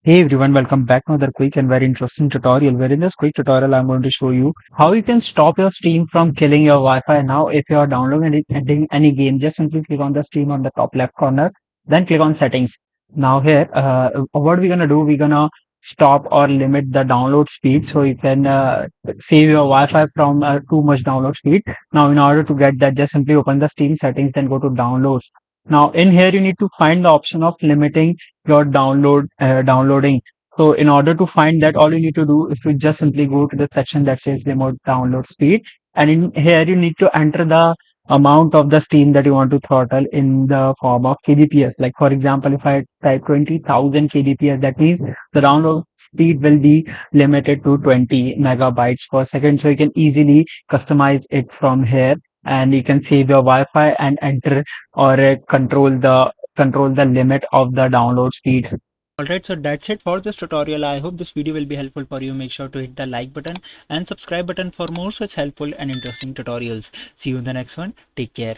Hey everyone, welcome back to another quick and very interesting tutorial. Where in this quick tutorial, I'm going to show you how you can stop your Steam from killing your Wi-Fi. Now, if you are downloading any game, just simply click on the Steam on the top left corner, then click on settings. Now here, what we're gonna do, we're gonna stop or limit the download speed so you can save your Wi-Fi from too much download speed. Now, in order to get that, just simply open the Steam settings, then go to downloads. Now, in here, you need to find the option of limiting your downloading. So in order to find that, all you need to do is to just simply go to the section that says remote download speed, and in here you need to enter the amount of the Steam that you want to throttle in the form of kbps. Like for example, if I type 20,000 kbps, that means the download speed will be limited to 20 megabytes per second. So you can easily customize it from here, and you can save your Wi-Fi and enter or control the limit of the download speed. Alright, so that's it for this tutorial. I hope this video will be helpful for you. Make sure to hit the like button and subscribe button for more such helpful and interesting tutorials. See you in the next one. Take care.